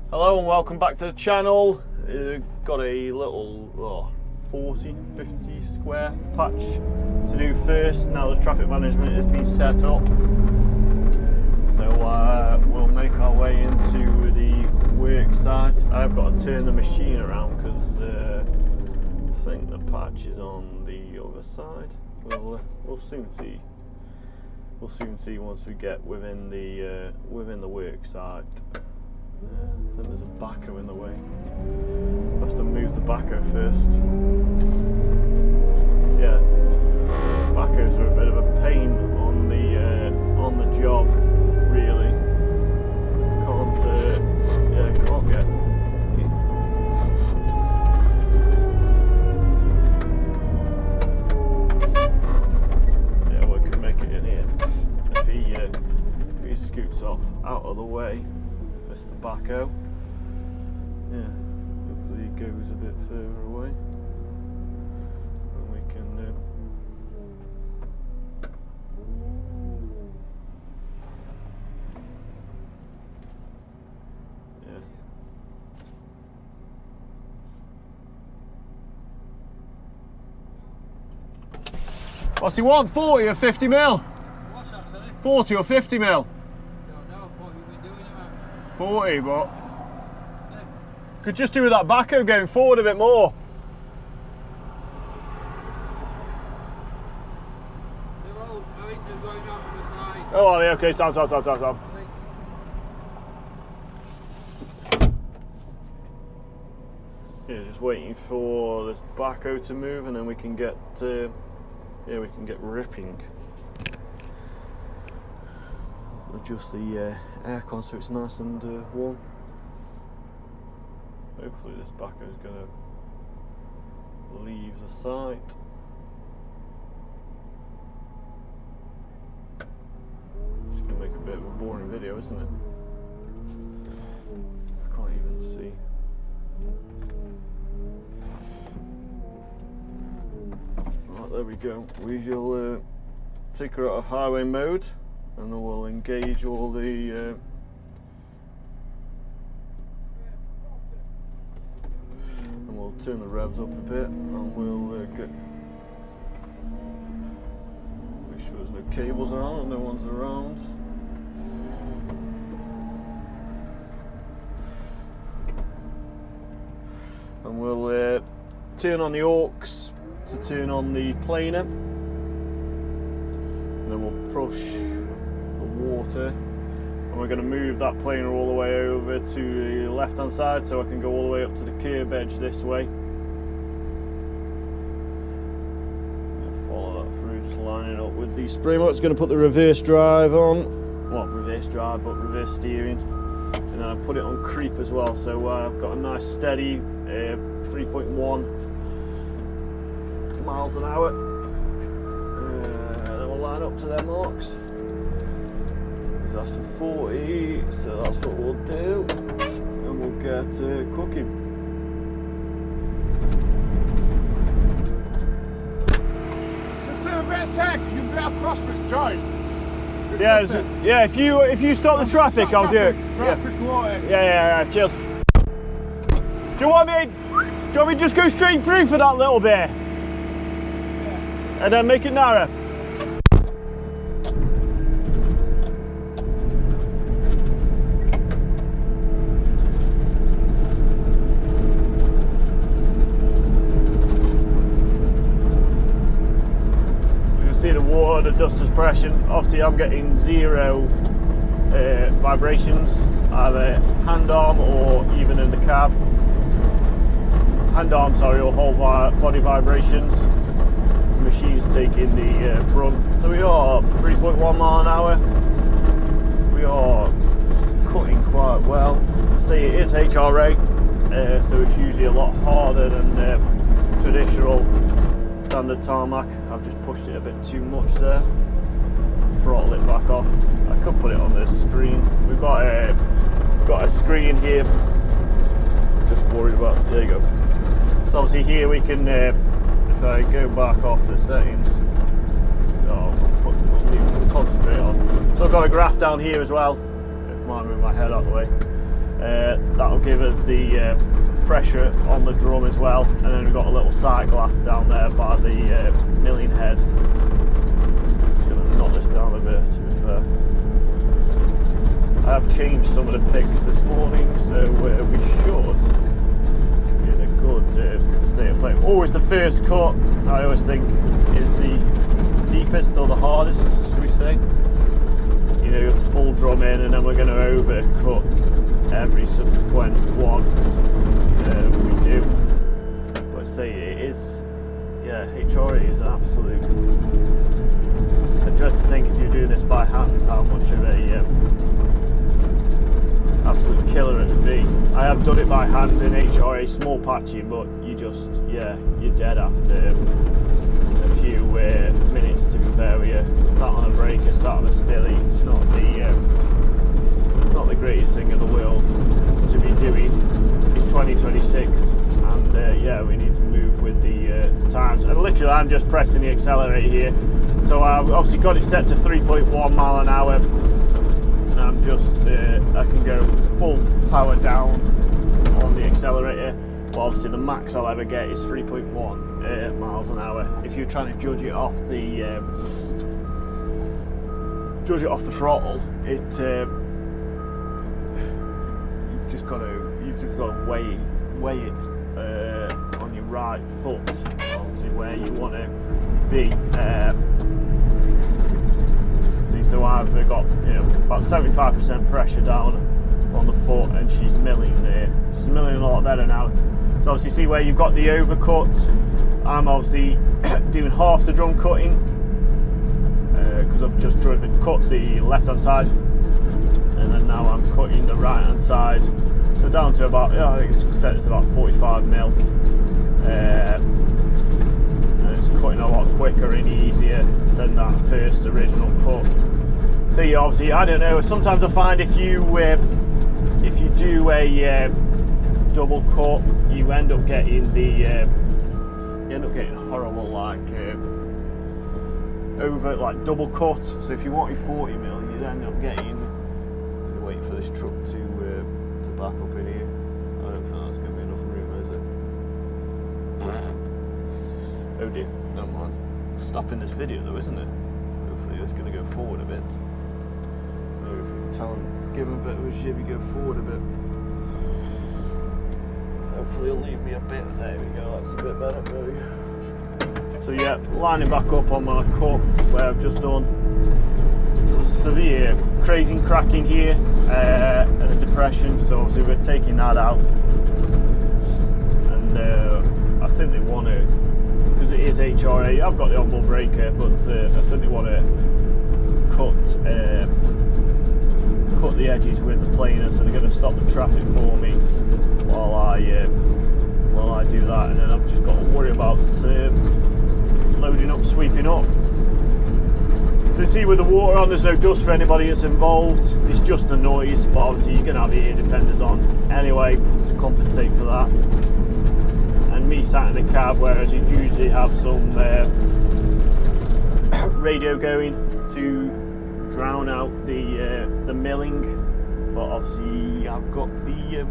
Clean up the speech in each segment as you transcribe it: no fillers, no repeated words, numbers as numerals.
Hello and welcome back to the channel. Got a little 40-50 square patch to do first. Now the traffic management has been set up, so we'll make our way into the work site. I've got to turn the machine around because I think the patch is on the other side. We'll soon see. We'll soon see once we get within the work site. I think there's a backhoe in the way. I'll have to move the backhoe first. Yeah, backhoes are a bit of a pain on the job, really. Can't get. Yeah, we can make it in here if he scoots off out of the way. The backhoe. Yeah, hopefully he goes a bit further away and we can yeah. What's he want? 40 or 50 mil? What's that, sorry? 40 or 50 mil? 40, but yeah. Could just do with that backhoe going forward a bit more. I think they're going out on the side. Oh, are they? Okay, stop. Yeah, just waiting for this backhoe to move, and then we can get ripping. Adjust the aircon so it's nice and warm. Hopefully this backhoe is going to leave the site. It's going to make a bit of a boring video, isn't it? I can't even see. Right, there we go. We shall take her out of highway mode. And then we'll engage all the and we'll turn the revs up a bit, and we'll get. Make sure there's no cables around and no one's around. And we'll turn on the aux to turn on the planer, and then we'll push water, and we're going to move that planer all the way over to the left hand side so I can go all the way up to the curb edge this way. Follow that through, just line it up with the spray motor. It's going to put the reverse drive on, well, reverse drive, but reverse steering, and then I put it on creep as well, so I've got a nice steady 3.1 miles an hour. Then we'll line up to their marks. That's for 40, so that's what we'll do, and we'll get cooking. Let's have a bit of tech. You can get across with Joe. Yeah, if you stop the traffic, I'll do it. Yeah. Cheers. Do you want me to just go straight through for that little bit? Yeah. And then make it narrow? See the water, the dust suppression. Obviously I'm getting zero vibrations, either hand arm or even in the cab. Hand arm, sorry, or whole body vibrations. The machine's taking the brunt. So we are 3.1 mile an hour. We are cutting quite well. See, it is HRA, so it's usually a lot harder than traditional standard tarmac. I've just pushed it a bit too much there. Throttle it back off. I could put it on this screen. We've got a screen here. Just worried about. There you go. So obviously here we can. If I go back off the settings, we'll concentrate on. So I've got a graph down here as well. If I move my head out of the way. that'll give us the pressure on the drum as well, and then we've got a little sight glass down there by the milling head. Just going to knock this down a bit, to be fair. I have changed some of the picks this morning, so we should be in a good state of play. Always the first cut, I always think, is the deepest or the hardest, should we say. You know, full drum in, and then we're going to overcut every subsequent one we do. But I say it is, yeah, HRA is an absolute. I dread to think if you're doing this by hand how much of a absolute killer it would be. I have done it by hand in HRA small patching, but you just, yeah, you're dead after a few minutes, to be fair with you. Sat on a breaker, sat on a stilly, it's not the greatest thing in the world to be doing. It's 2026 and yeah, we need to move with the times. And literally I'm just pressing the accelerator here. So I've obviously got it set to 3.1 mile an hour. And I'm just, I can go full power down on the accelerator. But obviously the max I'll ever get is 3.1 miles an hour. If you're trying to judge it off the throttle, you've just got to weigh it on your right foot, obviously where you want to be. See, so I've got, you know, about 75% pressure down on the foot, and she's milling there. She's milling a lot better now. So obviously, see where you've got the overcut. I'm obviously doing half the drum cutting because I've just cut the left-hand side, and then now I'm cutting the right-hand side. So down to about, yeah, I think it's set to about 45 mil. And it's cutting a lot quicker and easier than that first original cut. So you obviously, I don't know, sometimes I find if you do a double cut, you end up getting horrible like double cut. So if you want your 40 mil, you'd end up getting, wait for this truck to back up in here. I don't think that's going to be enough room, is it? Oh dear, never mind. Stopping this video though, isn't it? Hopefully it's going to go forward a bit. Maybe if we can tell him, give him a bit of a shivvy, go forward a bit. Hopefully he'll leave me a bit. There we go, that's a bit better. So yeah, lining back up on my cut where I've just done. Severe crazing cracking here and a depression, so obviously we're taking that out. And I think they want to, because it is HRA, I've got the onboard breaker, but I think they want to cut the edges with the planer, so they're going to stop the traffic for me while I do that, and then I've just got to worry about loading up, sweeping up. So you see with the water on, there's no dust for anybody that's involved, it's just the noise, but obviously you're going to have the ear defenders on anyway to compensate for that. And me sat in the cab, whereas you'd usually have some radio going to drown out the milling, but obviously I've got the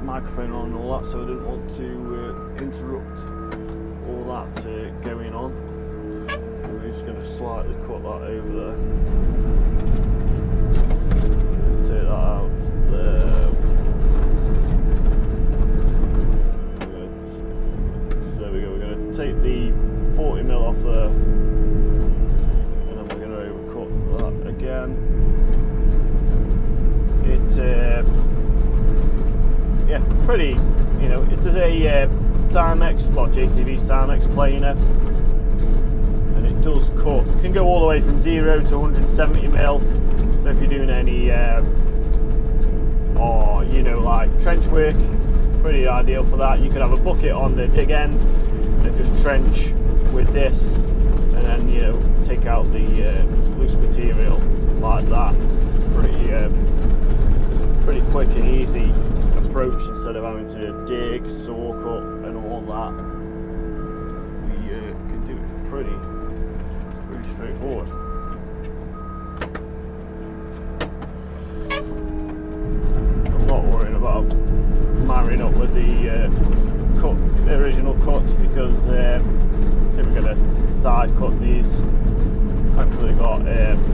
microphone on and all that, so I didn't want to interrupt all that going on. I'm just going to slightly cut that over there. Take that out there. Good. So there we go. We're going to take the 40 mil off there, and then we're going to overcut that again. Yeah, pretty, you know, it's a Tarmac, JCB Tarmac planer, and it does cut. It can go all the way from 0 to 170 mil. So if you're doing any, or you know, like trench work, pretty ideal for that. You could have a bucket on the dig end and just trench with this, and then you know take out the loose material like that. Pretty quick and easy approach instead of having to dig, saw cut and all that. We can do it pretty straightforward. partnering up with the original cuts, because I think we're going to side cut these. Actually got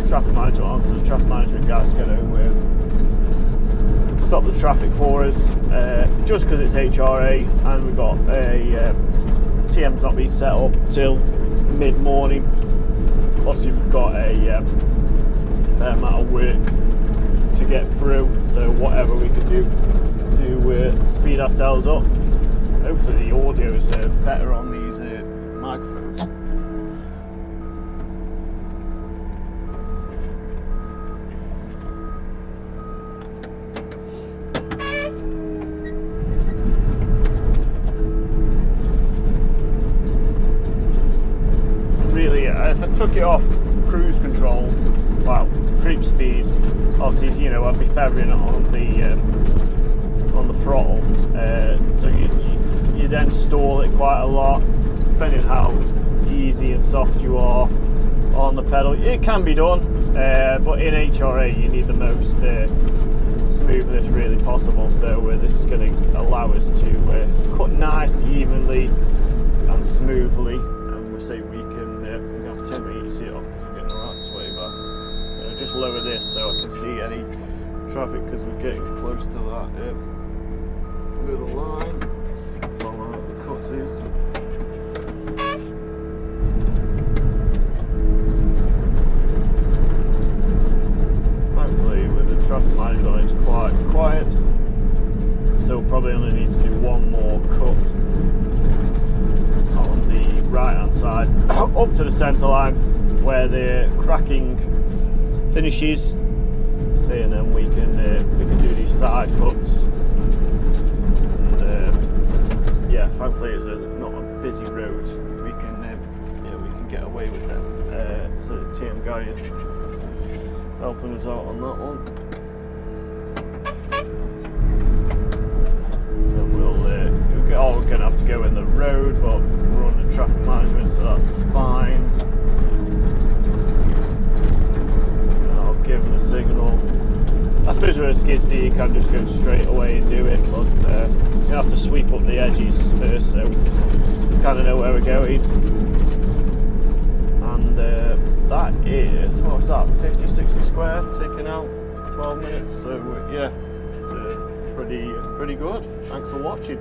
traffic management on, so the traffic management guys going to stop the traffic for us, just because it's HRA and we've got a TM's not been set up till mid-morning. Obviously we've got a fair amount of work to get through, so whatever we can do to speed ourselves up. Hopefully the audio is better on these microphones. Really, if I took it off cruise control, well, creep speed, obviously, you know, I'd be feathering it on the throttle, so you then stall it quite a lot, depending on how easy and soft you are on the pedal. It can be done, but in HRA you need the most smoothness really possible, so this is going to allow us to cut nice, evenly and smoothly. And we'll see we can have to turn my heat seat off because I'm getting the right sway back. Just lower this so I can see any traffic, because we're getting close to that middle line. Follow up the cuts in. Thankfully with the traffic management it's quite quiet, so we'll probably only need to do one more cut on the right hand side up to the centre line where the cracking finishes. See, and then we can do these side cuts. And yeah, thankfully it's not a busy road. We can get away with them. So the TM guy is helping us out on that one. And we're going to have to go in the road, but we're under traffic management, so that's fine. Give them a signal. I suppose with a skid steer you can just go straight away and do it, but you have to sweep up the edges first, so we kind of know where we're going. And that is, what's that, 50-60 square, taking out 12 minutes, so yeah, it's pretty good. Thanks for watching.